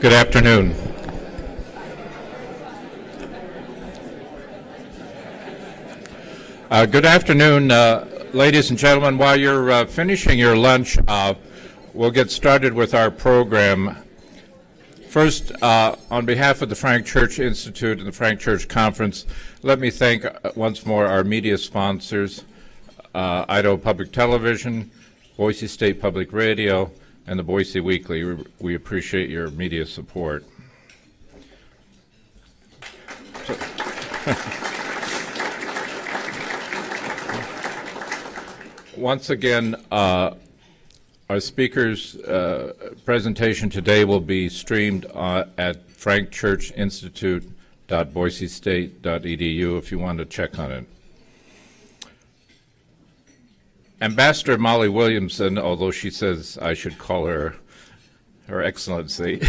Good afternoon. Good afternoon, ladies and gentlemen. While you're finishing your lunch, we'll get started with our program. First, on behalf of the Frank Church Institute and the Frank Church Conference, let me thank once more our media sponsors, Idaho Public Television, Boise State Public Radio, and the Boise Weekly. We appreciate your media support. Once again, our speaker's presentation today will be streamed at frankchurchinstitute.boisestate.edu if you want to check on it. Ambassador Molly Williamson, although she says I should call her Her Excellency,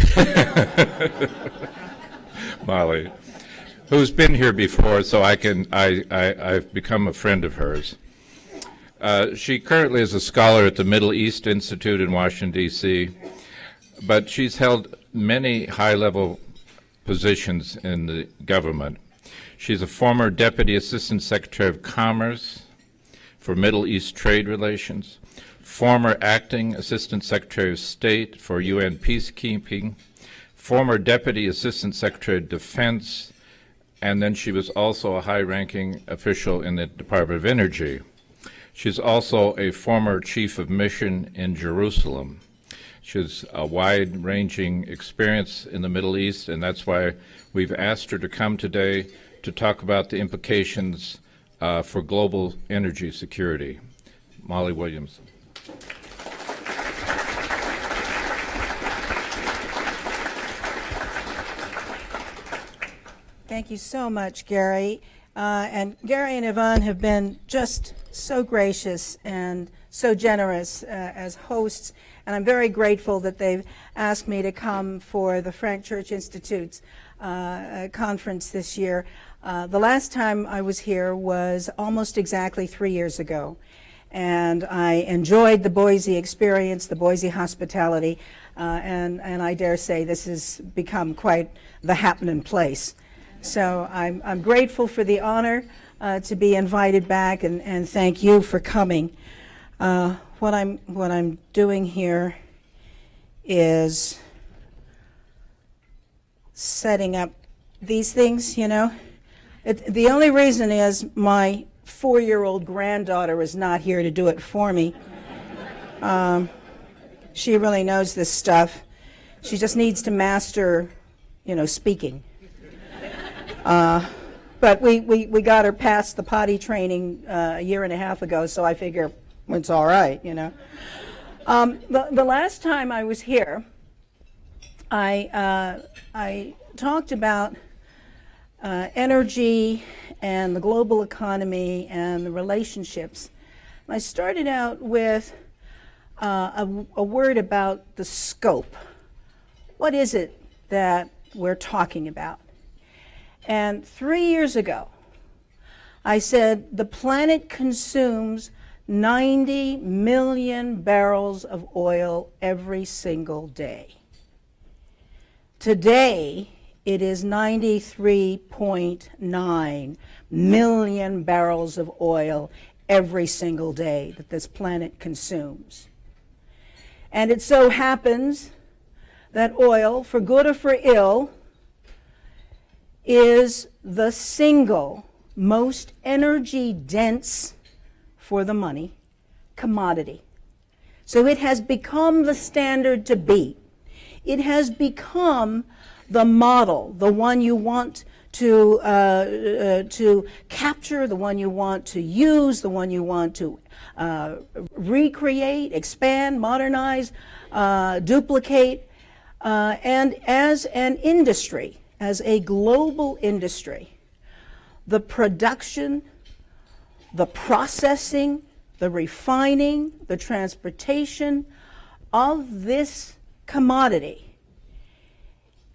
Molly, who's been here before, so I've become a friend of hers. She currently is a scholar at the Middle East Institute in Washington, D.C., but she's held many high-level positions in the government. She's a former Deputy Assistant Secretary of Commerce for Middle East Trade Relations, former Acting Assistant Secretary of State for UN Peacekeeping, former Deputy Assistant Secretary of Defense, and then she was also a high-ranking official in the Department of Energy. She's also a former chief of mission in Jerusalem. She has a wide-ranging experience in the Middle East, and that's why we've asked her to come today to talk about the implications for global energy security. Molly Williams. Thank you so much, Gary. And Gary and Yvonne have been just so gracious and so generous as hosts, and I'm very grateful that they've asked me to come for the Frank Church Institute's conference this year. The last time I was here was almost exactly 3 years ago, and I enjoyed the Boise experience, the Boise hospitality, and I dare say this has become quite the happening place. So I'm grateful for the honor to be invited back, and thank you for coming. What I'm doing here is setting up these things, you know. The only reason is my 4-year-old granddaughter is not here to do it for me. She really knows this stuff. She just needs to master, speaking. But we got her past the potty training a year and a half ago, so I figure it's all right, The last time I was here, I talked about energy and the global economy and the relationships. I started out with a word about the scope. What is it that we're talking about? And 3 years ago, I said the planet consumes 90 million barrels of oil every single day. Today, it is 93.9 million barrels of oil every single day that this planet consumes. And it so happens that oil, for good or for ill, is the single most energy dense, for the money, commodity. So it has become the standard to beat. It has become the model, the one you want to capture, the one you want to use, the one you want to recreate, expand, modernize, duplicate, and as an industry, as a global industry, the production, the processing, the refining, the transportation of this commodity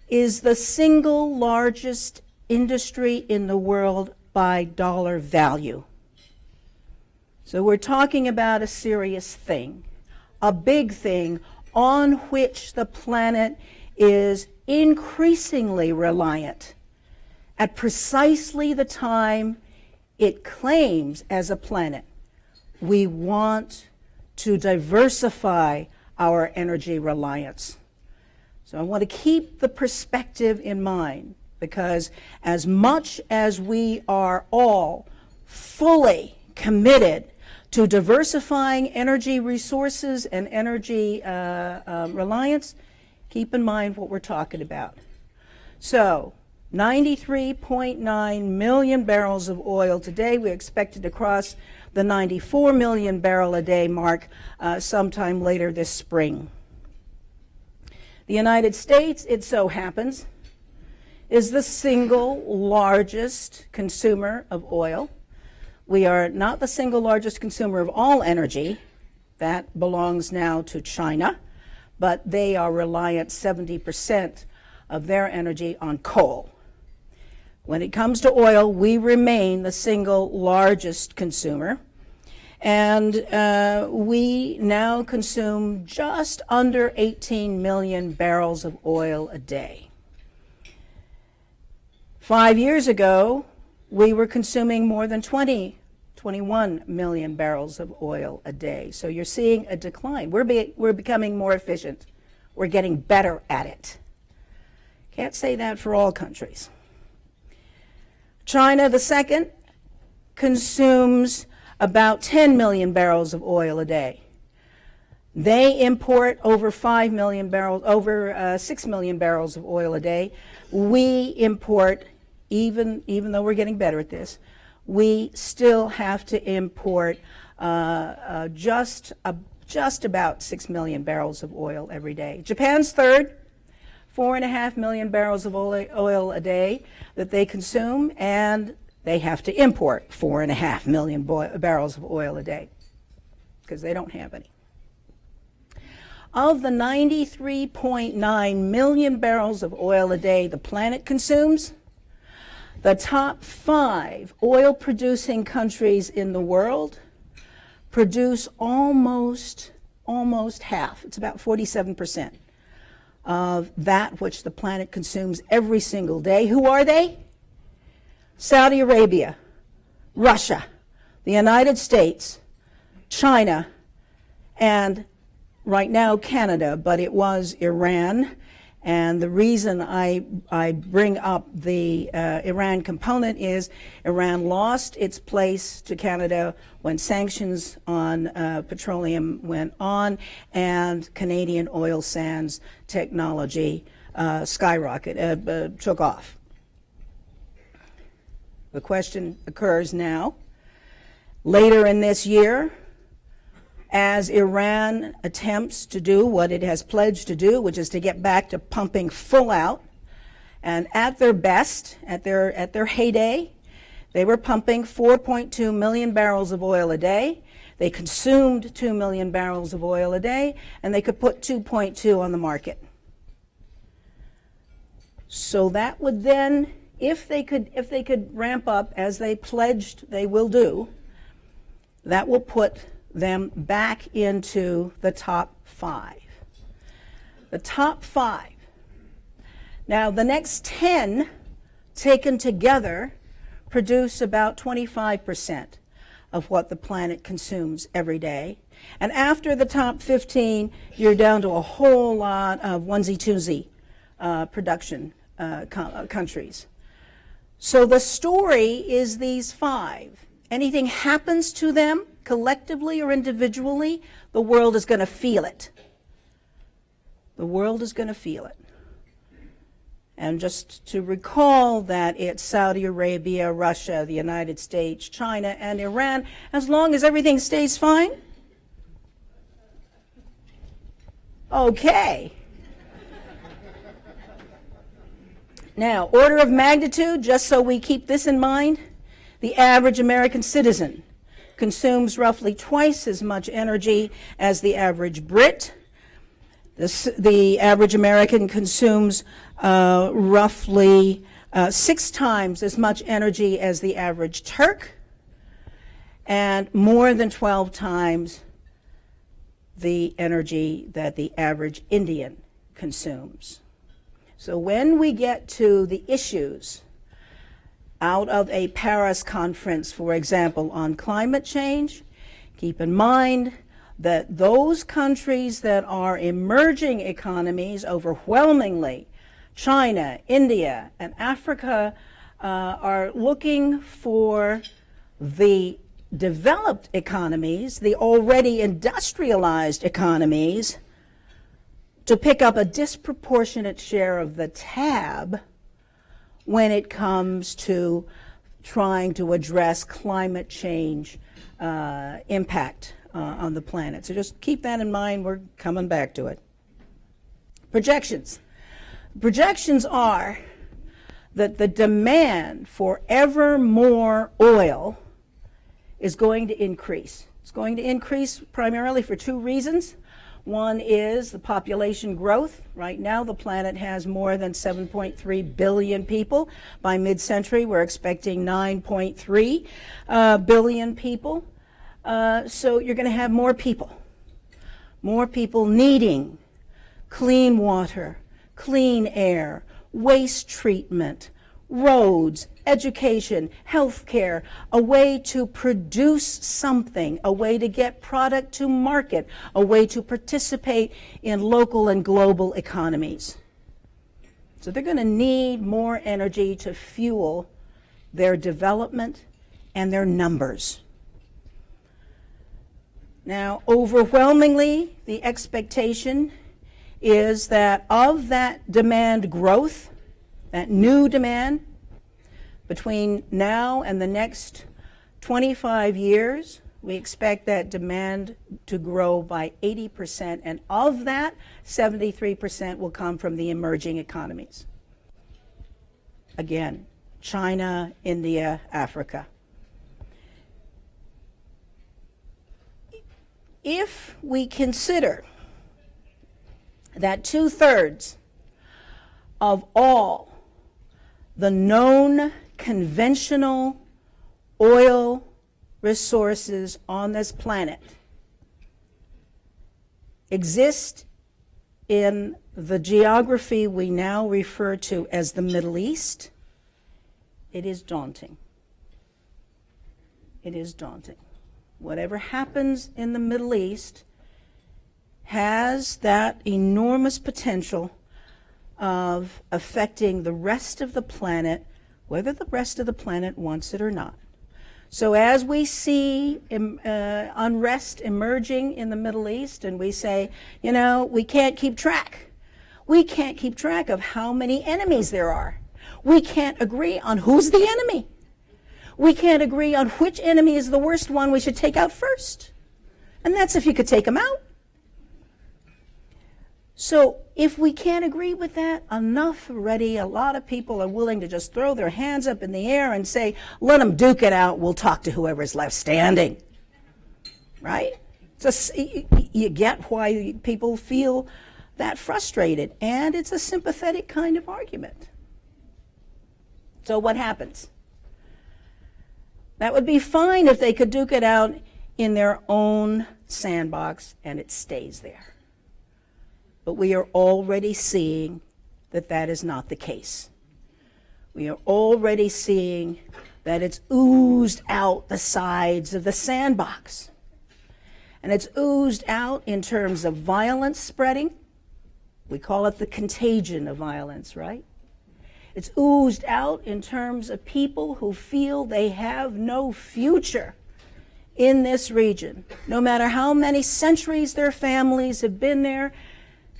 is the single largest industry in the world by dollar value. So we're talking about a serious thing, a big thing on which the planet is increasingly reliant at precisely the time it claims as a planet. We want to diversify our energy reliance. So I want to keep the perspective in mind, because as much as we are all fully committed to diversifying energy resources and energy reliance, keep in mind what we're talking about. So 93.9 million barrels of oil today. We're expected to cross the 94 million barrel a day mark sometime later this spring. The United States, it so happens, is the single largest consumer of oil. We are not the single largest consumer of all energy. That belongs now to China, but they are reliant 70% of their energy on coal. When it comes to oil, we remain the single largest consumer, and we now consume just under 18 million barrels of oil a day. 5 years ago, we were consuming more than 21 million barrels of oil a day. So you're seeing a decline. We're becoming more efficient. We're getting better at it. Can't say that for all countries. China, the second, consumes about 10 million barrels of oil a day. They import over 6 million barrels of oil a day. We import, even though we're getting better at this, we still have to import just about 6 million barrels of oil every day. Japan's third, 4.5 million barrels of oil a day that they consume, and they have to import 4.5 million barrels of oil a day because they don't have any. Of the 93.9 million barrels of oil a day the planet consumes, the top 5 oil-producing countries in the world produce almost half. It's about 47% of that which the planet consumes every single day. Who are they? Saudi Arabia, Russia, the United States, China, and right now Canada, but it was Iran. And the reason I bring up the Iran component is Iran lost its place to Canada when sanctions on petroleum went on and Canadian oil sands technology took off. The question occurs now, later in this year, as Iran attempts to do what it has pledged to do, which is to get back to pumping full out. And at their best, at their heyday, they were pumping 4.2 million barrels of oil a day. They consumed 2 million barrels of oil a day, and they could put 2.2 on the market. So that would then, if they could ramp up as they pledged they will do, that will put them back into the top 5. The top 5. Now, the next 10 taken together produce about 25% of what the planet consumes every day. And after the top 15, you're down to a whole lot of onesie-twosie production countries. So the story is these 5. Anything happens to them, collectively or individually, the world is going to feel it. The world is going to feel it. And just to recall that it's Saudi Arabia, Russia, the United States, China, and Iran, as long as everything stays fine. Okay. Now, order of magnitude, just so we keep this in mind, the average American citizen consumes roughly twice as much energy as the average Brit. The average American consumes roughly 6 times as much energy as the average Turk, and more than 12 times the energy that the average Indian consumes. So when we get to the issues out of a Paris conference, for example, on climate change, keep in mind that those countries that are emerging economies, overwhelmingly China, India, and Africa, are looking for the developed economies, the already industrialized economies, to pick up a disproportionate share of the tab when it comes to trying to address climate change impact on the planet. So just keep that in mind. We're coming back to it. Projections. Projections are that the demand for ever more oil is going to increase. It's going to increase primarily for two reasons. One is the population growth. Right now, the planet has more than 7.3 billion people. By mid-century, we're expecting 9.3 billion people. So you're going to have more people needing clean water, clean air, waste treatment, roads, education, health care, a way to produce something, a way to get product to market, a way to participate in local and global economies. So they're going to need more energy to fuel their development and their numbers. Now, overwhelmingly, the expectation is that of that demand growth, that new demand, between now and the next 25 years, we expect that demand to grow by 80%, and of that, 73% will come from the emerging economies. Again, China, India, Africa. If we consider that 2/3 of all the known conventional oil resources on this planet exist in the geography we now refer to as the Middle East, it is daunting. It is daunting. Whatever happens in the Middle East has that enormous potential of affecting the rest of the planet, whether the rest of the planet wants it or not. So as we see unrest emerging in the Middle East, and we say, you know, we can't keep track. We can't keep track of how many enemies there are. We can't agree on who's the enemy. We can't agree on which enemy is the worst one we should take out first. And that's if you could take them out. So if we can't agree with that, enough already, a lot of people are willing to just throw their hands up in the air and say, let them duke it out, we'll talk to whoever's left standing. Right? You get why people feel that frustrated, and it's a sympathetic kind of argument. So what happens? That would be fine if they could duke it out in their own sandbox and it stays there. But we are already seeing that that is not the case. We are already seeing that it's oozed out the sides of the sandbox. And it's oozed out in terms of violence spreading. We call it the contagion of violence, right? It's oozed out in terms of people who feel they have no future in this region. No matter how many centuries their families have been there,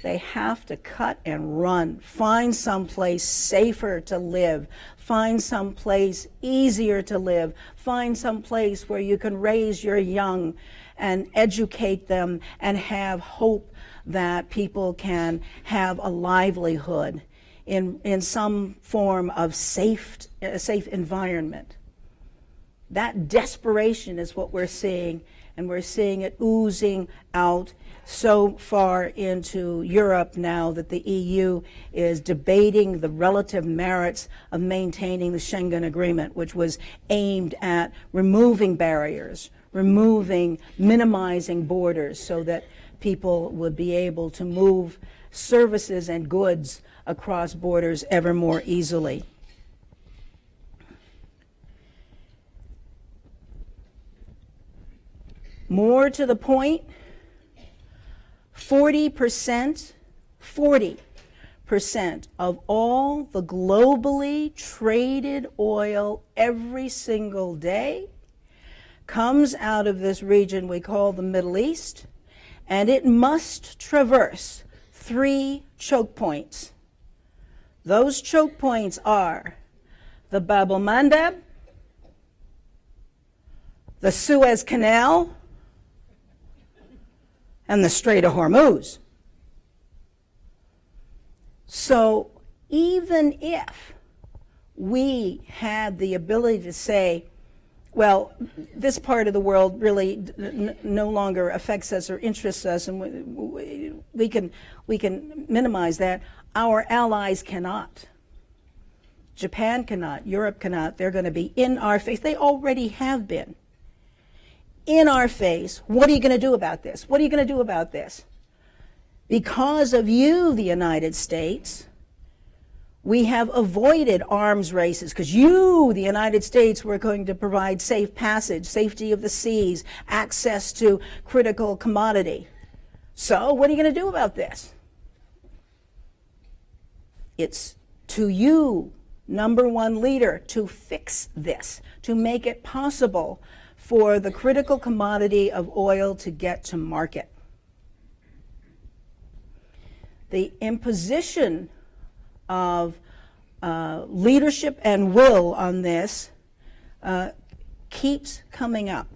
they have to cut and run, find someplace safer to live, find someplace easier to live, find someplace where you can raise your young and educate them and have hope that people can have a livelihood in some form of safe environment. That desperation is what we're seeing, and we're seeing it oozing out so far into Europe now that the EU is debating the relative merits of maintaining the Schengen Agreement, which was aimed at removing barriers, minimizing borders so that people would be able to move services and goods across borders ever more easily. More to the point, 40% of all the globally traded oil every single day comes out of this region we call the Middle East, and it must traverse 3 choke points. Those choke points are the Bab el-Mandeb, the Suez Canal, and the Strait of Hormuz. So even if we had the ability to say, well, this part of the world really no longer affects us or interests us, and we can minimize that, our allies cannot. Japan cannot, Europe cannot. They're going to be in our face. They already have been in our face. What are you going to do about this? What are you going to do about this? Because of you, the United States, we have avoided arms races because you, the United States, were going to provide safe passage, safety of the seas, access to critical commodity. So what are you going to do about this? It's to you, number one leader, to fix this, to make it possible for the critical commodity of oil to get to market. The imposition of leadership and will on this keeps coming up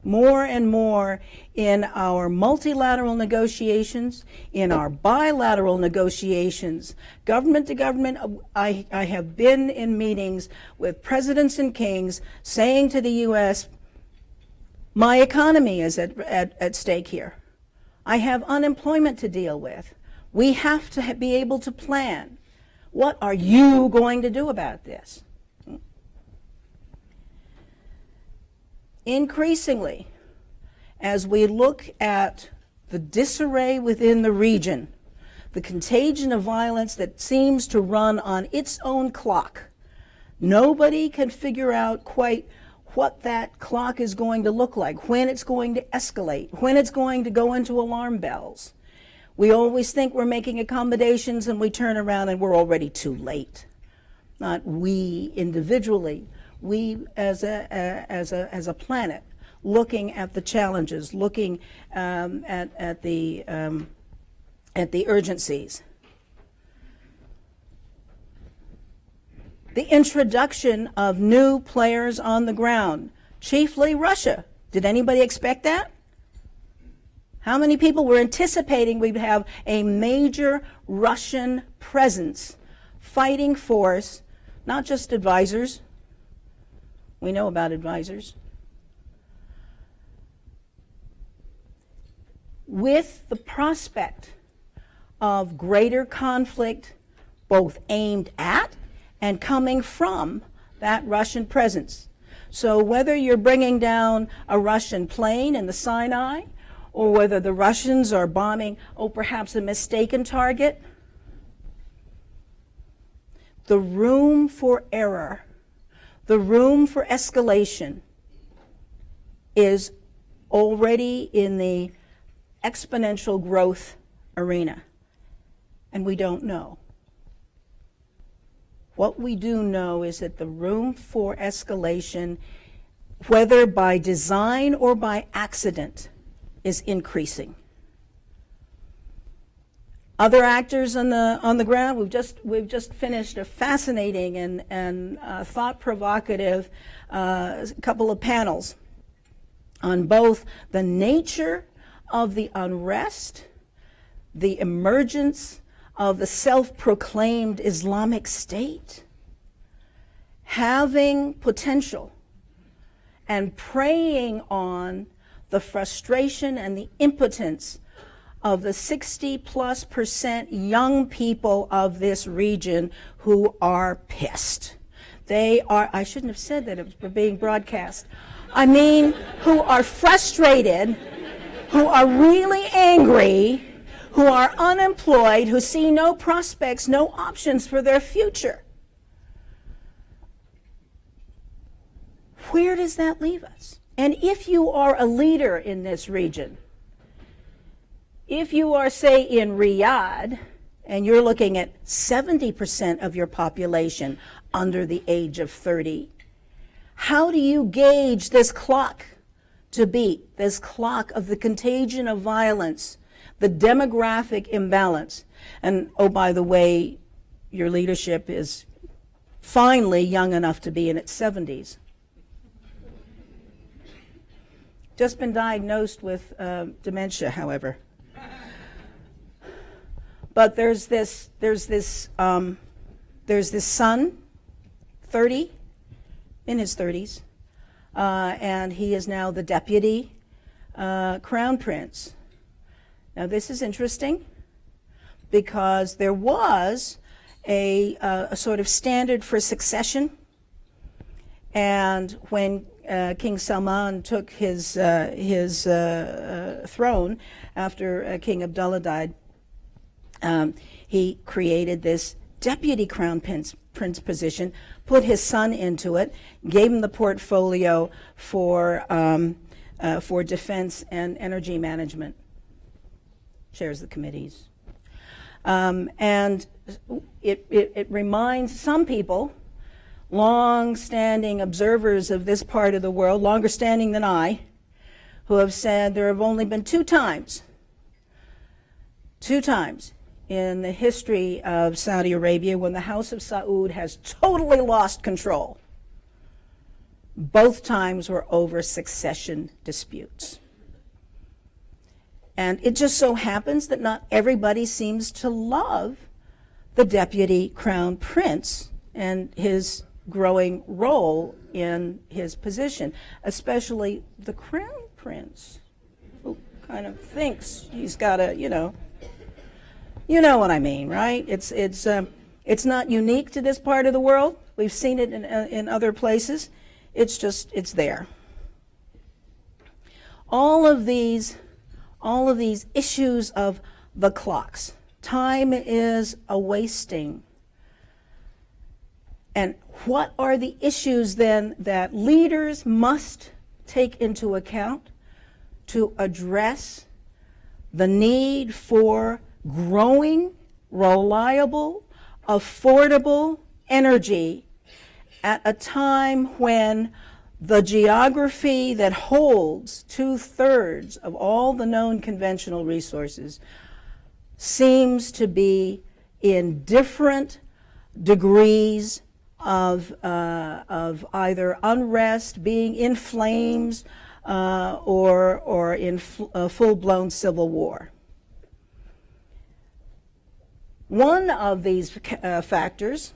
more and more in our multilateral negotiations, in our bilateral negotiations, government to government. I have been in meetings with presidents and kings saying to the U.S., my economy is at stake here. I have unemployment to deal with. We have to be able to plan. What are you going to do about this? Increasingly, as we look at the disarray within the region, the contagion of violence that seems to run on its own clock, nobody can figure out quite what that clock is going to look like, when it's going to escalate, when it's going to go into alarm bells. We always think we're making accommodations and we turn around and we're already too late. Not we individually, we as a planet, looking at the challenges, looking at the urgencies. The introduction of new players on the ground, chiefly Russia. Did anybody expect that? How many people were anticipating we'd have a major Russian presence, fighting force, not just advisors? We know about advisors. With the prospect of greater conflict, both aimed at and coming from that Russian presence. So whether you're bringing down a Russian plane in the Sinai, or whether the Russians are bombing, perhaps a mistaken target, the room for error, the room for escalation is already in the exponential growth arena, and we don't know. What we do know is that the room for escalation, whether by design or by accident, is increasing. Other actors on the ground, we've just finished a fascinating and thought-provocative couple of panels on both the nature of the unrest, the emergence of the self-proclaimed Islamic State, having potential, and preying on the frustration and the impotence of the 60+% young people of this region who are pissed. They are, I shouldn't have said that, it was being broadcast. I mean, who are frustrated, who are really angry, who are unemployed, who see no prospects, no options for their future. Where does that leave us? And if you are a leader in this region, if you are, say, in Riyadh, and you're looking at 70% of your population under the age of 30, how do you gauge this clock to beat, this clock of the contagion of violence, the demographic imbalance? And, oh, by the way, your leadership is finally young enough to be in its 70s. Just been diagnosed with dementia, however. But there's this son, 30, in his 30s, and he is now the deputy crown prince. Now this is interesting because there was a sort of standard for succession, and when King Salman took his throne after King Abdullah died, he created this deputy crown prince position, put his son into it, gave him the portfolio for defense and energy management, chairs the committees. And it reminds some people, long-standing observers of this part of the world, longer standing than I, who have said there have only been two times in the history of Saudi Arabia when the House of Saud has totally lost control. Both times were over succession disputes. And it just so happens that not everybody seems to love the deputy crown prince and his growing role in his position, especially the crown prince, who kind of thinks he's got to, you know what I mean, right? It's not unique to this part of the world. We've seen it in other places. It's there. All of these issues of the clocks. Time is a wasting. And what are the issues then that leaders must take into account to address the need for growing, reliable, affordable energy at a time when the geography that holds 2/3 of all the known conventional resources seems to be in different degrees of either unrest, being in flames, or in full-blown civil war. One of these factors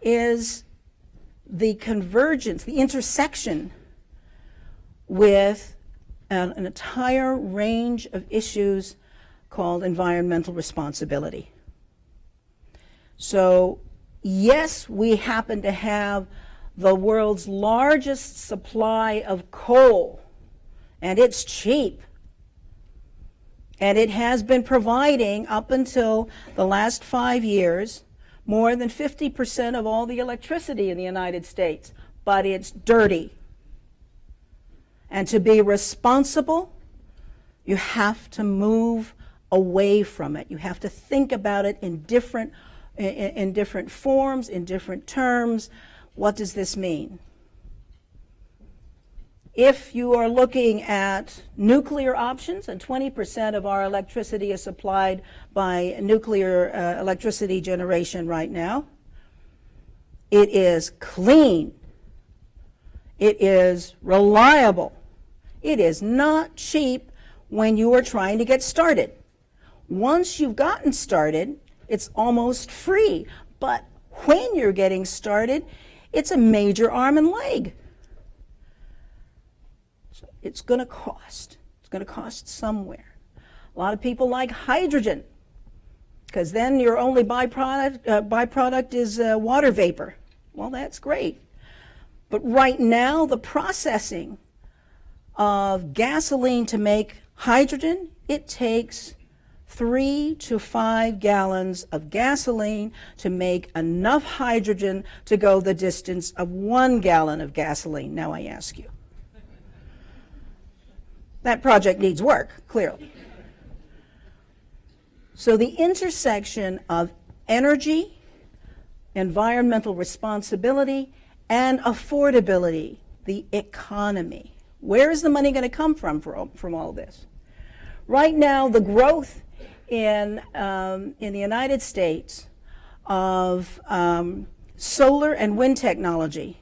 is the convergence, the intersection with an entire range of issues called environmental responsibility. So, yes, we happen to have the world's largest supply of coal, and it's cheap. And it has been providing, up until the last 5 years, more than 50% of all the electricity in the United States. But it's dirty. And to be responsible, you have to move away from it. You have to think about it in different forms, in different terms. What does this mean? If you are looking at nuclear options, and 20% of our electricity is supplied by nuclear electricity generation right now, it is clean, it is reliable, it is not cheap when you are trying to get started. Once you've gotten started, it's almost free, but when you're getting started, it's a major arm and leg. It's going to cost. It's going to cost somewhere. A lot of people like hydrogen, because then your only byproduct is water vapor. Well, that's great. But right now, the processing of gasoline to make Hydrogen, it takes 3 to 5 gallons of gasoline to make enough hydrogen to go the distance of 1 gallon of gasoline. Now I ask you. That project needs work, clearly. So the intersection of energy, environmental responsibility, and affordability, the economy. Where is the money going to come from all this? Right now, the growth in the United States of solar and wind technology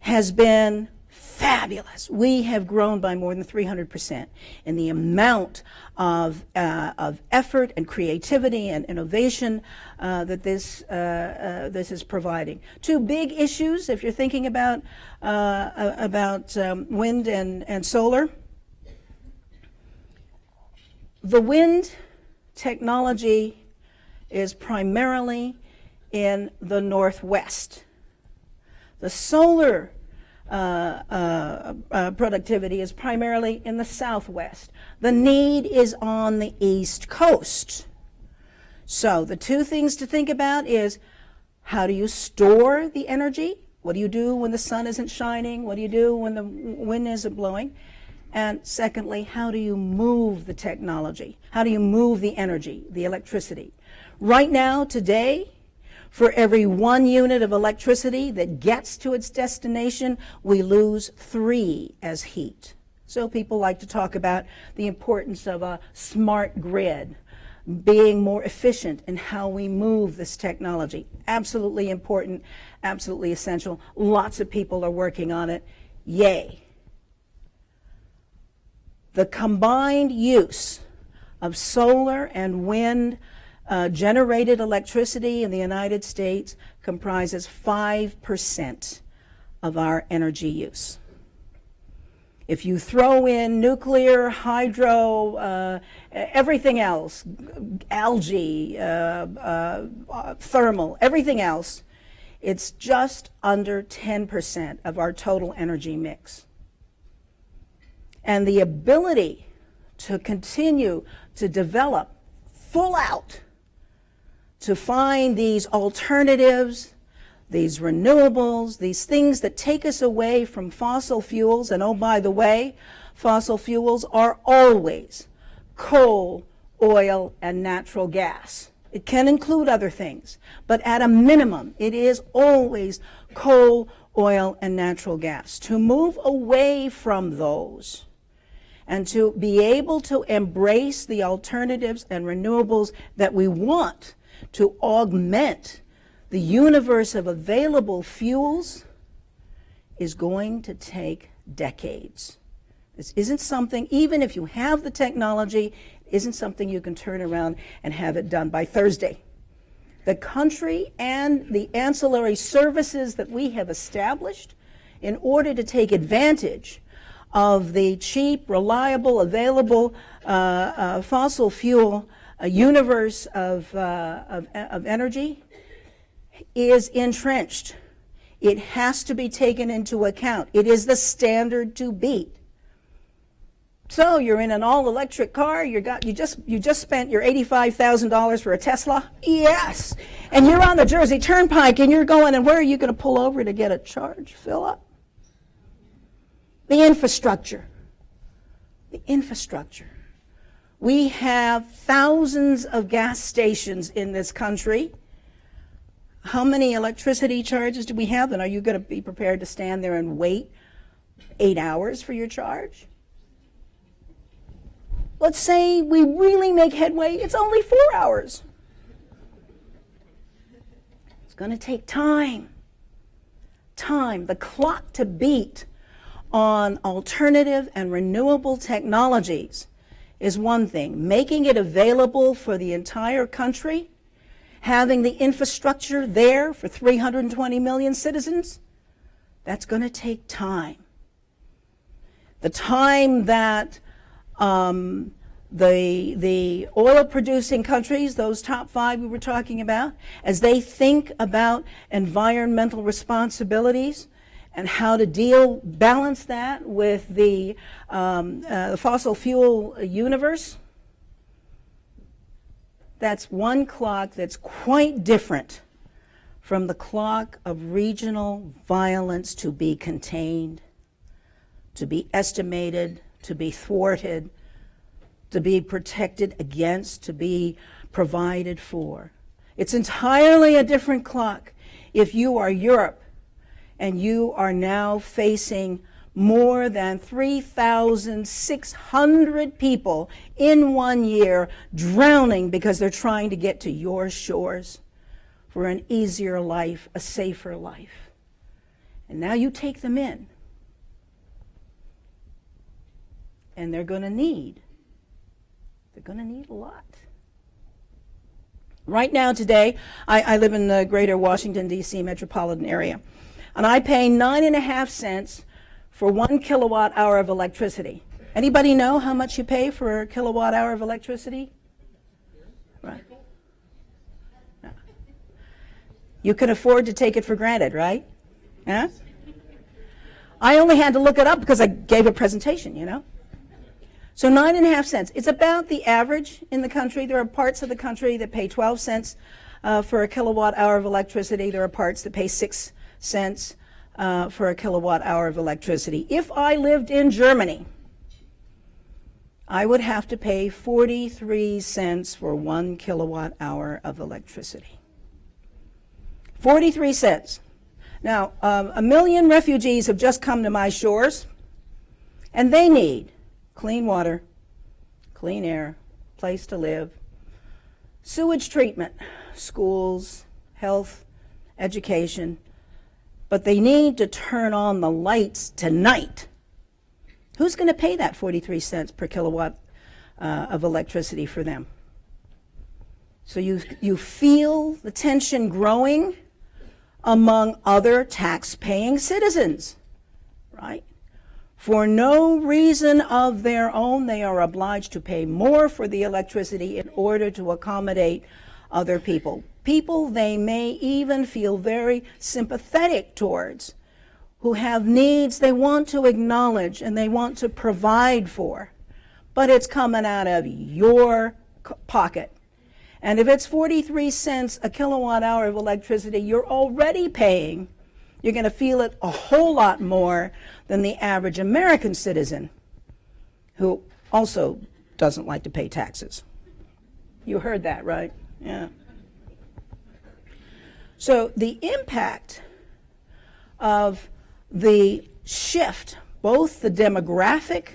has been fabulous. We have grown by more than 300% in the amount of effort and creativity and innovation that this is providing. Two big issues, if you're thinking about wind and solar. The wind technology is primarily in the Northwest. The solar productivity is primarily in the Southwest. The need is on the East Coast. So the two things to think about is, how do you store the energy? What do you do when the sun isn't shining? What do you do when the wind isn't blowing? And secondly, how do you move the technology? How do you move the energy, the electricity? Right now, today, for every 1 unit of electricity that gets to its destination, we lose 3 as heat. So people like to talk about the importance of a smart grid, being more efficient in how we move this technology. Absolutely important, absolutely essential. Lots of people are working on it. Yay. The combined use of solar and wind generated electricity in the United States comprises 5% of our energy use. If you throw in nuclear, hydro, everything else, algae, thermal, everything else, it's just under 10% of our total energy mix. And the ability to continue to develop full out, to find these alternatives, these renewables, these things that take us away from fossil fuels. And oh, by the way, fossil fuels are always coal, oil, and natural gas. It can include other things, but at a minimum, it is always coal, oil, and natural gas. To move away from those and to be able to embrace the alternatives and renewables that we want to augment the universe of available fuels is going to take decades. This isn't something, even if you have the technology, isn't something you can turn around and have it done by Thursday. The country and the ancillary services that we have established in order to take advantage of the cheap, reliable, available fossil fuel universe of energy is entrenched. It has to be taken into account. It is the standard to beat. So you're in an all-electric car. You just spent your $85,000 for a Tesla. Yes, and you're on the Jersey Turnpike, and you're going. And where are you going to pull over to get a charge? Fill up. The infrastructure. The infrastructure. We have thousands of gas stations in this country. How many electricity charges do we have? And are you going to be prepared to stand there and wait 8 hours for your charge? Let's say we really make headway, it's only 4 hours. It's going to take time. Time, the clock to beat on alternative and renewable technologies is one thing. Making it available for the entire country, having the infrastructure there for 320 million citizens, that's going to take time. The time that the oil-producing countries, those top 5 we were talking about, as they think about environmental responsibilities and how to balance that with the fossil fuel universe. That's one clock that's quite different from the clock of regional violence to be contained, to be estimated, to be thwarted, to be protected against, to be provided for. It's entirely a different clock if you are Europe and you are now facing more than 3,600 people in 1 year drowning because they're trying to get to your shores for an easier life, a safer life. And now you take them in. And they're going to need a lot. Right now, today, I live in the greater Washington, D.C. metropolitan area, and I pay 9.5 cents for 1 kilowatt hour of electricity. Anybody know how much you pay for a kilowatt hour of electricity? Right. No. You can afford to take it for granted, right? Yeah? I only had to look it up because I gave a presentation, you know? So 9.5 cents. It's about the average in the country. There are parts of the country that pay 12 cents for a kilowatt hour of electricity. There are parts that pay 6 cents for a kilowatt hour of electricity. If I lived in Germany, I would have to pay 43 cents for 1 kilowatt hour of electricity. 43 cents. Now, 1 million refugees have just come to my shores, and they need clean water, clean air, place to live, sewage treatment, schools, health, education, but they need to turn on the lights tonight. Who's going to pay that 43 cents per kilowatt of electricity for them? So you feel the tension growing among other tax-paying citizens, right? For no reason of their own, they are obliged to pay more for the electricity in order to accommodate other people. People they may even feel very sympathetic towards, who have needs they want to acknowledge and they want to provide for. But it's coming out of your pocket. And if it's 43 cents a kilowatt hour of electricity you're already paying, you're going to feel it a whole lot more than the average American citizen who also doesn't like to pay taxes. You heard that, right? Yeah. So the impact of the shift, both the demographic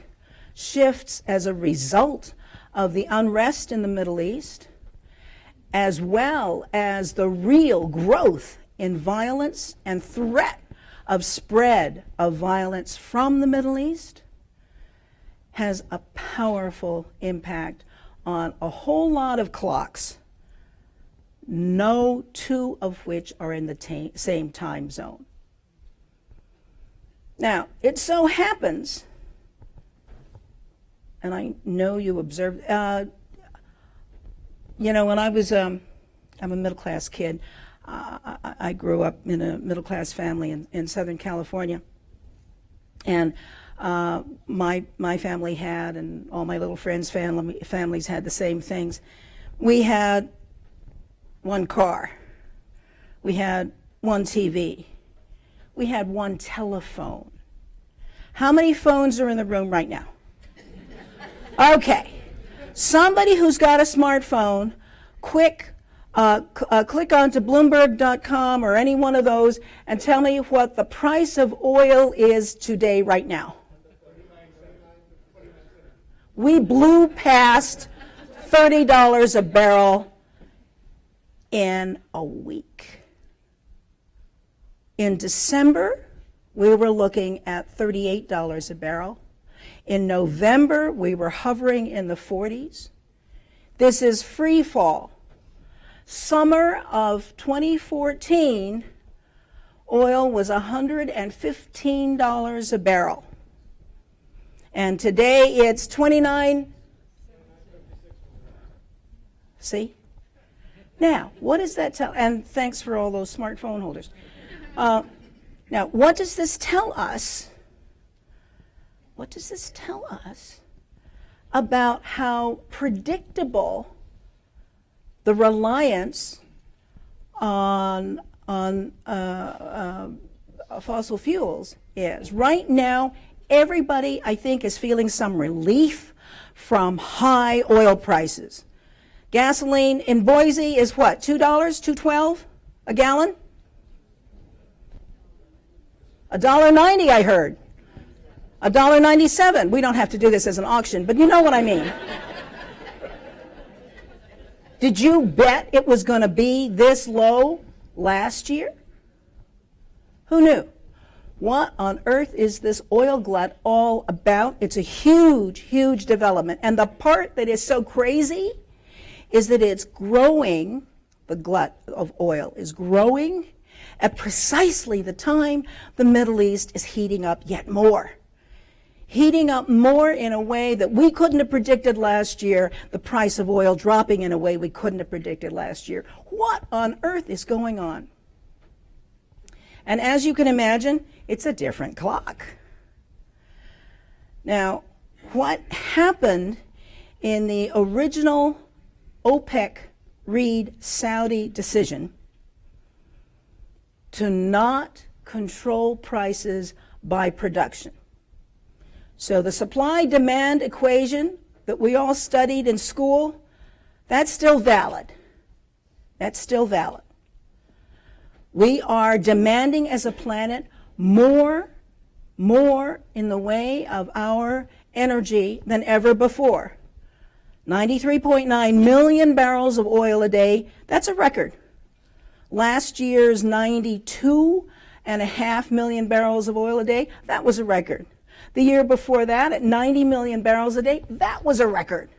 shifts as a result of the unrest in the Middle East, as well as the real growth in violence and threat of spread of violence from the Middle East, has a powerful impact on a whole lot of clocks, no two of which are in the same time zone. Now, it so happens, and I know you observed, you know, when I was, I'm a middle-class kid. I grew up in a middle-class family in Southern California. And my family had, and all my little friends' families had the same things. We had one car. We had one TV. We had one telephone. How many phones are in the room right now? Okay. Somebody who's got a smartphone, quick, click onto Bloomberg.com or any one of those and tell me what the price of oil is today, right now. We blew past $30 a barrel in a week. In December, we were looking at $38 a barrel. In November, we were hovering in the 40s. This is free fall. Summer of 2014, oil was $115 a barrel. And today it's 29. See? Now, what does that tell? And thanks for all those smartphone holders. Now, what does this tell us? What does this tell us about how predictable the reliance on fossil fuels is? Right now, everybody, I think, is feeling some relief from high oil prices. Gasoline in Boise is what, $2, $2.12 a gallon? $1.90, I heard. $1.97. We don't have to do this as an auction, but you know what I mean. Did you bet it was going to be this low last year? Who knew? What on earth is this oil glut all about? It's a huge, huge development. And the part that is so crazy is that it's growing, the glut of oil is growing at precisely the time the Middle East is heating up yet more. Heating up more in a way that we couldn't have predicted last year, the price of oil dropping in a way we couldn't have predicted last year. What on earth is going on? And as you can imagine, it's a different clock. Now, what happened in the original OPEC-Reed-Saudi decision to not control prices by production? So the supply-demand equation that we all studied in school, that's still valid. That's still valid. We are demanding as a planet more in the way of our energy than ever before. 93.9 million barrels of oil a day, that's a record. Last year's 92.5 million barrels of oil a day, that was a record. The year before that, at 90 million barrels a day, that was a record.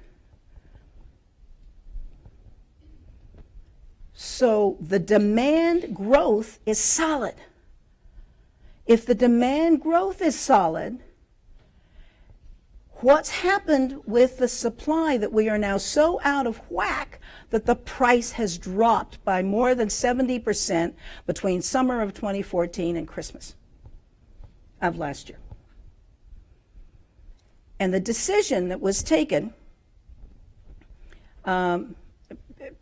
So the demand growth is solid. If the demand growth is solid, what's happened with the supply that we are now so out of whack that the price has dropped by more than 70% between summer of 2014 and Christmas of last year? And the decision that was taken,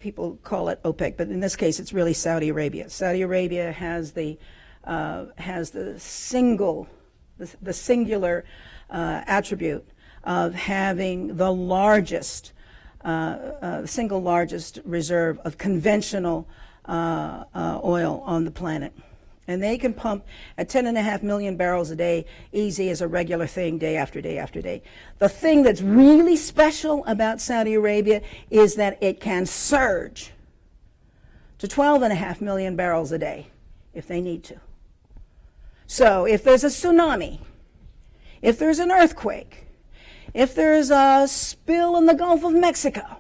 people call it OPEC, but in this case it's really Saudi Arabia. Saudi Arabia has the singular attribute of having the largest, single largest reserve of conventional oil on the planet. And they can pump at 10.5 million barrels a day, easy as a regular thing, day after day after day. The thing that's really special about Saudi Arabia is that it can surge to 12.5 million barrels a day if they need to. So if there's a tsunami, if there's an earthquake, if there's a spill in the Gulf of Mexico,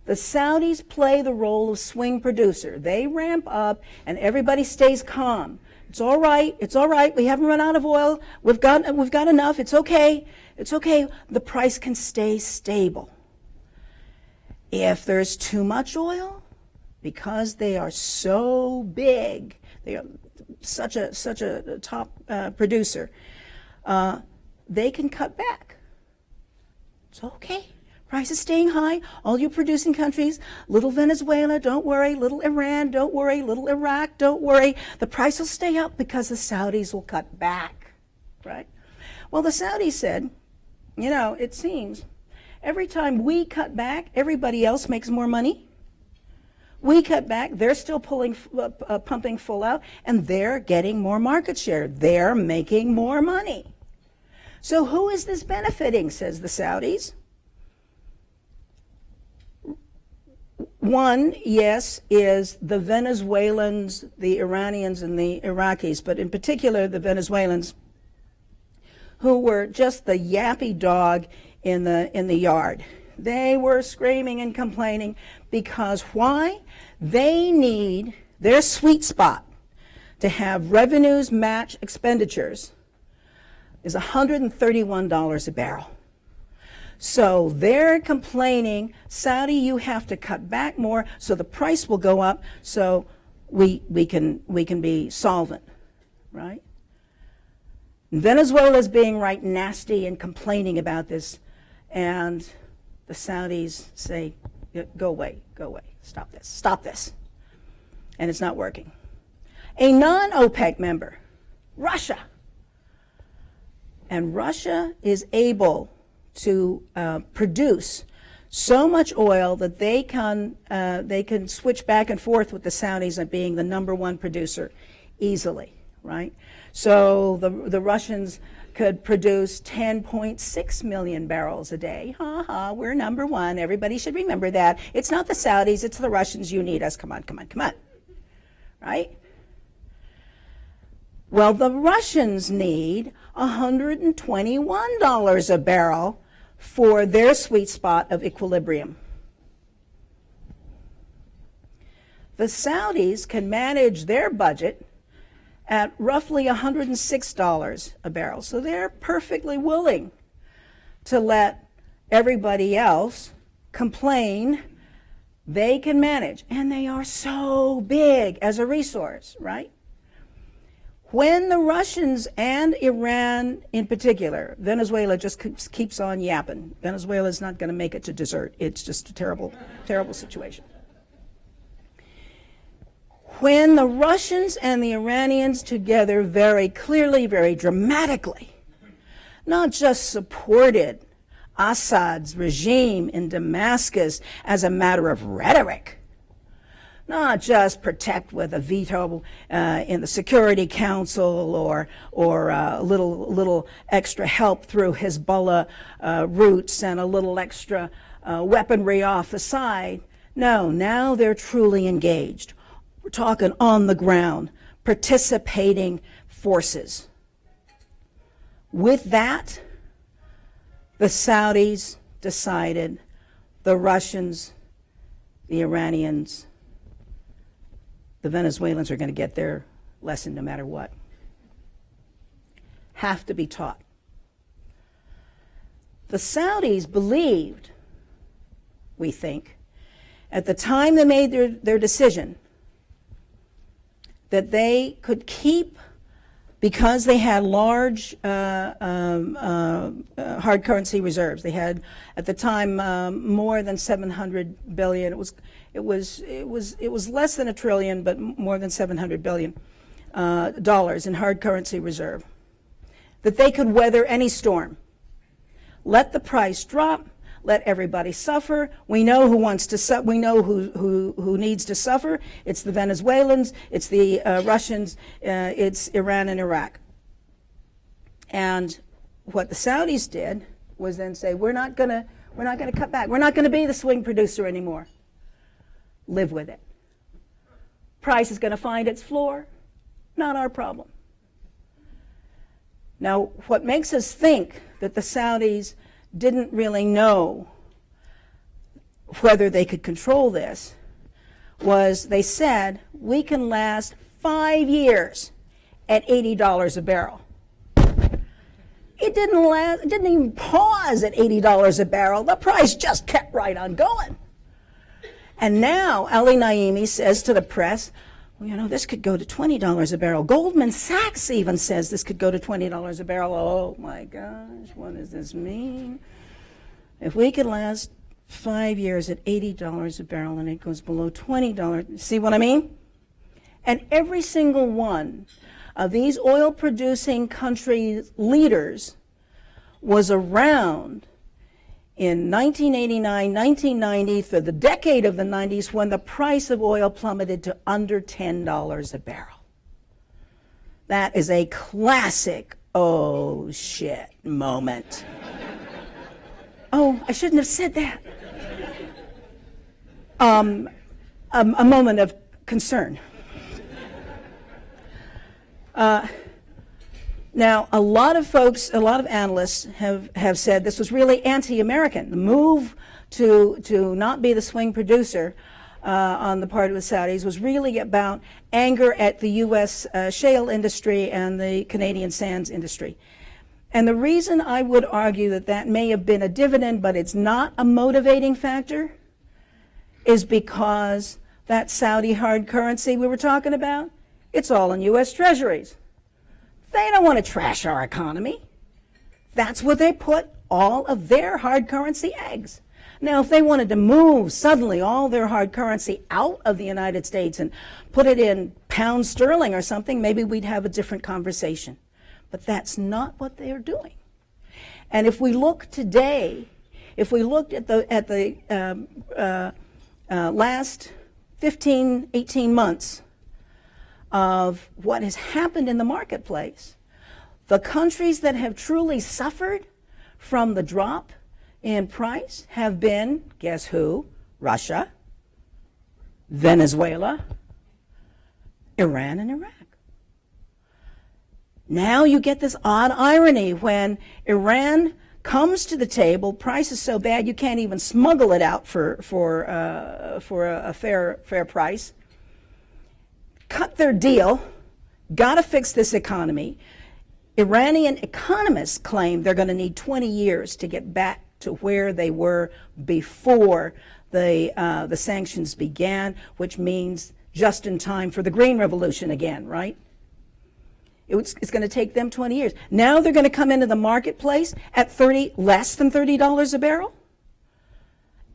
the Saudis play the role of swing producer. They ramp up and everybody stays calm. It's all right. It's all right. We haven't run out of oil. We've got enough. It's okay. It's okay. The price can stay stable. If there's too much oil, because they are so big, they are such a top producer, they can cut back. It's okay. Price is staying high. All you producing countries, little Venezuela, don't worry. Little Iran, don't worry. Little Iraq, don't worry. The price will stay up because the Saudis will cut back, right? Well, the Saudis said, you know, it seems every time we cut back, everybody else makes more money. We cut back, they're still pumping full out, and they're getting more market share. They're making more money. So who is this benefiting, says the Saudis? One, yes, is the Venezuelans, the Iranians, and the Iraqis, but in particular the Venezuelans, who were just the yappy dog in the yard. They were screaming and complaining because why? They need their sweet spot to have revenues match expenditures is $131 a barrel. So they're complaining, Saudi, you have to cut back more so the price will go up so we can be solvent. right? Venezuela's being right nasty and complaining about this, and the Saudis say, go away, stop this. And it's not working. A non-OPEC member, Russia, and Russia is able to produce so much oil that they can switch back and forth with the Saudis on being the #1 producer easily, right? So the Russians could produce 10.6 million barrels a day. We're #1. Everybody should remember that. It's not the Saudis, it's the Russians. You need us. Come on. Right? Well, the Russians need $121 a barrel for their sweet spot of equilibrium. The Saudis can manage their budget at roughly $106 a barrel. So they're perfectly willing to let everybody else complain. They can manage, and they are so big as a resource, right? When the Russians and Iran in particular, Venezuela just keeps on yapping. Venezuela's not going to make it to dessert. It's just a terrible, terrible situation. When the Russians and the Iranians together very clearly, very dramatically, not just supported Assad's regime in Damascus as a matter of rhetoric, not just protect with a veto in the Security Council or a little extra help through Hezbollah routes and a little extra weaponry off the side. No, now they're truly engaged. We're talking on the ground, participating forces. With that, the Saudis decided, the Russians, the Iranians, the Venezuelans are going to get their lesson no matter what. Have to be taught. The Saudis believed, we think, at the time they made their decision, that they could keep, because they had large hard currency reserves. They had, at the time, more than 700 billion. It was less than $1 trillion, but more than 700 billion dollars in hard currency reserve. That they could weather any storm. Let the price drop. Let everybody suffer. We know who wants to. We know who needs to suffer. It's the Venezuelans. It's the Russians. It's Iran and Iraq. And what the Saudis did was then say, we're not going to cut back. We're not going to be the swing producer anymore. Live with it. Price is going to find its floor. Not our problem. Now, what makes us think that the Saudis didn't really know whether they could control this was they said, we can last 5 years at $80 a barrel. It didn't even pause at $80 a barrel. The price just kept right on going. And now Ali Naimi says to the press, well, you know, this could go to $20 a barrel. Goldman Sachs even says this could go to $20 a barrel. Oh my gosh, what does this mean? If we could last 5 years at $80 a barrel and it goes below $20, see what I mean? And every single one of these oil-producing country leaders was around in 1989, 1990, for the decade of the 90s, when the price of oil plummeted to under $10 a barrel. That is a classic, oh shit moment. Oh, I shouldn't have said that. A moment of concern. Now, a lot of folks, a lot of analysts have said this was really anti-American. The move to not be the swing producer on the part of the Saudis was really about anger at the U.S. shale industry and the Canadian sands industry. And the reason I would argue that that may have been a dividend, but it's not a motivating factor, is because that Saudi hard currency we were talking about, it's all in U.S. treasuries. They don't want to trash our economy. That's where they put all of their hard currency eggs. Now, if they wanted to move suddenly all their hard currency out of the United States and put it in pound sterling or something, maybe we'd have a different conversation. But that's not what they're doing. And if we look today, if we looked at the last 15, 18 months of what has happened in the marketplace, the countries that have truly suffered from the drop in price have been, guess who? Russia, Venezuela, Iran, and Iraq. Now you get this odd irony when Iran comes to the table, price is so bad you can't even smuggle it out for a fair price. Cut their deal, got to fix this economy. Iranian economists claim they're going to need 20 years to get back to where they were before the sanctions began, which means just in time for the Green Revolution again, right? It's going to take them 20 years. Now they're going to come into the marketplace at less than $30 a barrel.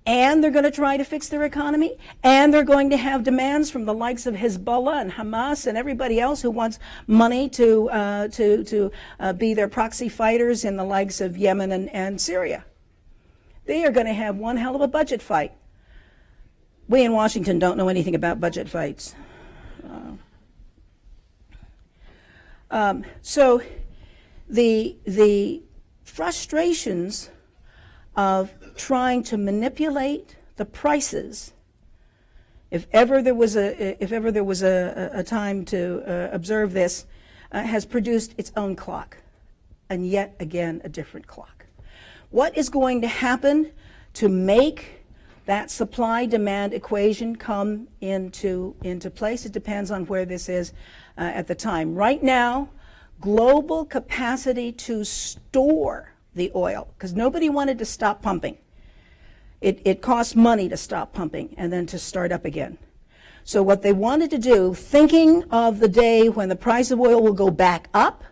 And they're going to try to fix their economy. And they're going to have demands from the likes of Hezbollah and Hamas and everybody else who wants money to be their proxy fighters in the likes of Yemen and Syria. They are going to have one hell of a budget fight. We in Washington don't know anything about budget fights. So the frustrations of trying to manipulate the prices, if ever there was a time to observe this, has produced its own clock, and yet again a different clock. What is going to happen to make that supply-demand equation come into place? It depends on where this is at the time. Right now, global capacity to store the oil, because nobody wanted to stop pumping. It costs money to stop pumping and then to start up again. So what they wanted to do, thinking of the day when the price of oil will go back up,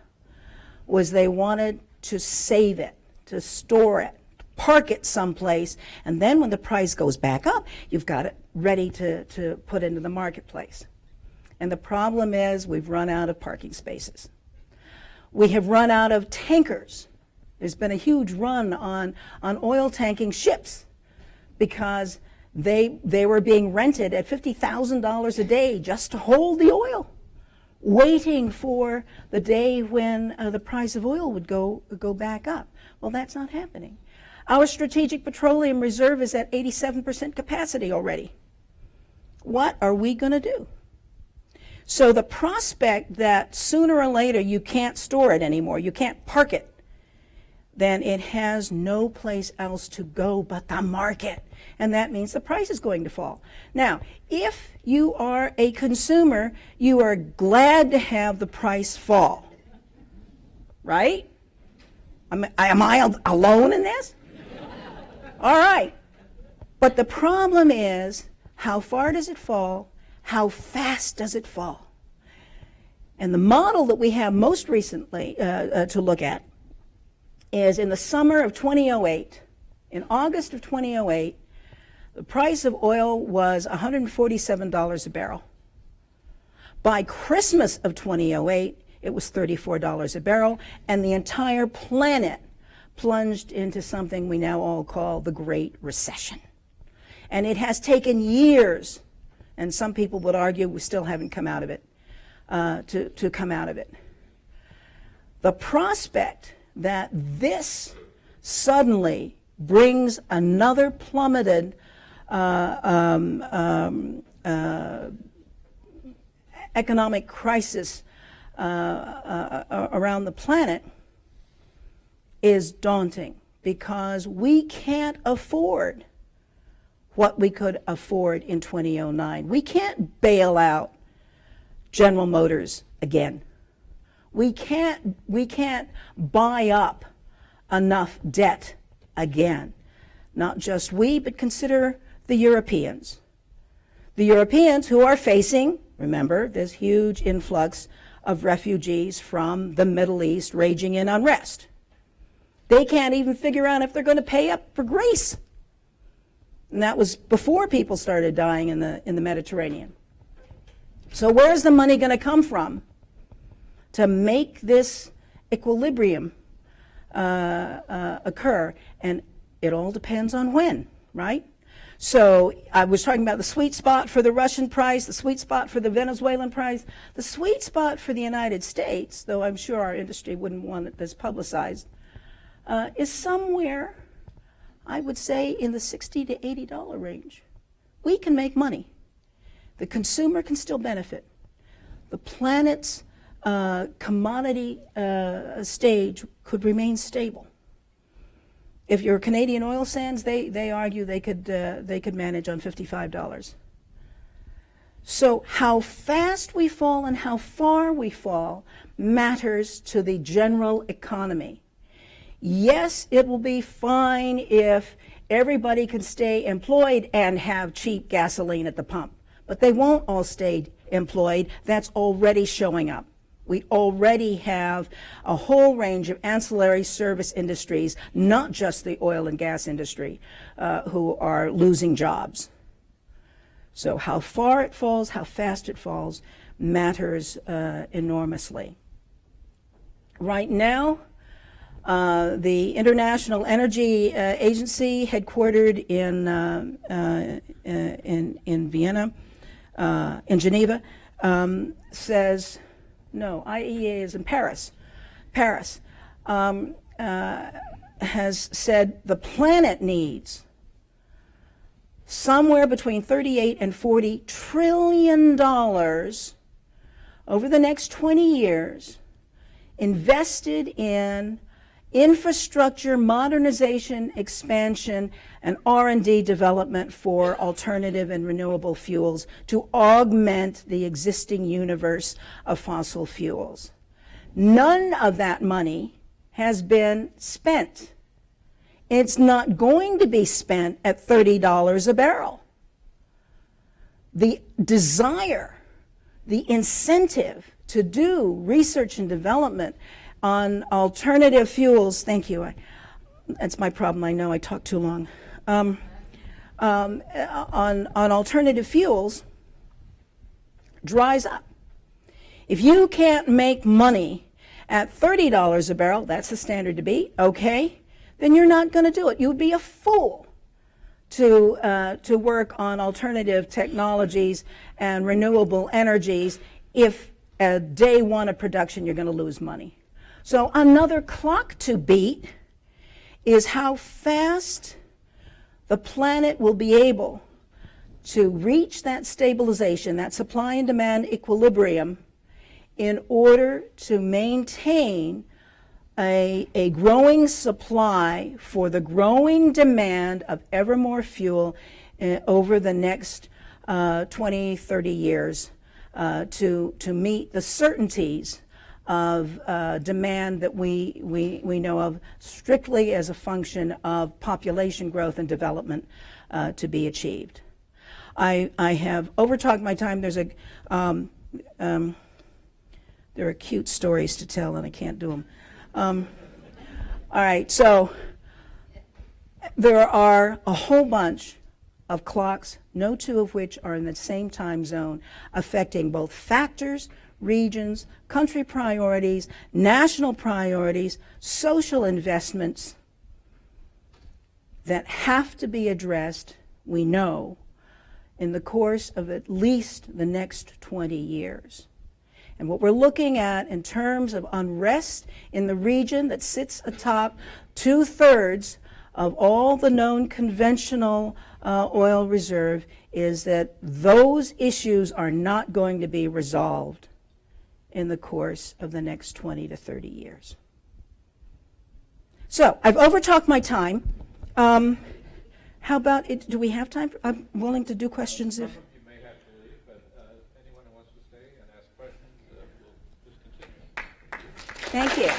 was they wanted to save it, to store it, park it someplace, and then when the price goes back up, you've got it ready to put into the marketplace. And the problem is we've run out of parking spaces. We have run out of tankers. There's been a huge run on oil tanking ships because they were being rented at $50,000 a day just to hold the oil, waiting for the day when the price of oil would go back up. Well, that's not happening. Our strategic petroleum reserve is at 87% capacity already. What are we going to do? So the prospect that sooner or later you can't store it anymore, you can't park it, then it has no place else to go but the market. And that means the price is going to fall. Now, if you are a consumer, you are glad to have the price fall, right? Am I alone in this? All right. But the problem is, how far does it fall? How fast does it fall? And the model that we have most recently to look at is in the summer of 2008, in August of 2008, the price of oil was $147 a barrel. By Christmas of 2008, it was $34 a barrel, and the entire planet plunged into something we now all call the Great Recession. And it has taken years, and some people would argue we still haven't come out of it, to come out of it. The prospect that this suddenly brings another plummeted economic crisis around the planet is daunting, because we can't afford what we could afford in 2009. We can't bail out General Motors again. We can't buy up enough debt again. Not just we, but consider the Europeans. The Europeans who are facing, remember, this huge influx of refugees from the Middle East raging in unrest. They can't even figure out if they're going to pay up for Greece. And that was before people started dying in the Mediterranean. So where's the money going to come from to make this equilibrium occur? And it all depends on when, right? So I was talking about the sweet spot for the Russian price, the sweet spot for the Venezuelan price, the sweet spot for the United States, though I'm sure our industry wouldn't want it this publicized, is somewhere, I would say, in the $60 to $80 range. We can make money. The consumer can still benefit. The planet's commodity stage could remain stable. If you're Canadian oil sands, they argue they could manage on $55. So how fast we fall and how far we fall matters to the general economy. Yes, it will be fine if everybody can stay employed and have cheap gasoline at the pump, but they won't all stay employed. That's already showing up. We already have a whole range of ancillary service industries, not just the oil and gas industry, who are losing jobs. So how far it falls, how fast it falls, matters enormously. Right now, the International Energy Agency, headquartered in Vienna, in Geneva, says, no, IEA is in Paris. Paris has said the planet needs somewhere between $38 and $40 trillion over the next 20 years invested in infrastructure, modernization, expansion, and R&D development for alternative and renewable fuels to augment the existing universe of fossil fuels. None of that money has been spent. It's not going to be spent at $30 a barrel. The desire, the incentive to do research and development on alternative fuels, thank you, that's my problem, I know I talk too long, on alternative fuels dries up. If you can't make money at $30 a barrel, that's the standard to beat, okay, then you're not going to do it. You would be a fool to work on alternative technologies and renewable energies if at day one of production you're going to lose money. So another clock to beat is how fast the planet will be able to reach that stabilization, that supply and demand equilibrium, in order to maintain a growing supply for the growing demand of ever more fuel over the next 20, 30 years to meet the certainties of demand that we know of strictly as a function of population growth and development to be achieved. I have overtalked my time. There are cute stories to tell, and I can't do them. All right, so there are a whole bunch of clocks, no two of which are in the same time zone, affecting both factors, regions, country priorities, national priorities, social investments that have to be addressed, we know, in the course of at least the next 20 years. And what we're looking at in terms of unrest in the region that sits atop 2/3 of all the known conventional oil reserve is that those issues are not going to be resolved in the course of the next 20 to 30 years. So I've overtalked my time. How about it? Do we have time? I'm willing to do questions if. You may have to leave, but anyone who wants to stay and ask questions, we'll just continue. Thank you.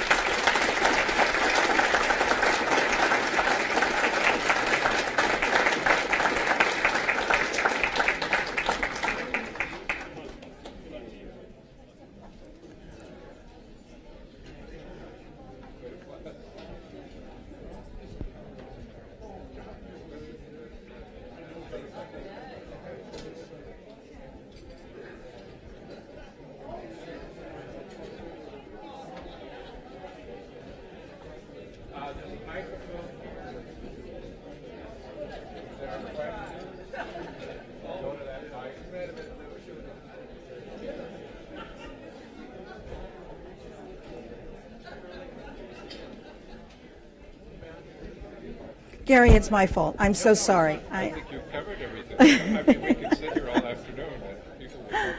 Gary, it's my fault. I'm so sorry. I think you've covered everything. I mean, we could sit here all afternoon and people will.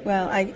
Well, I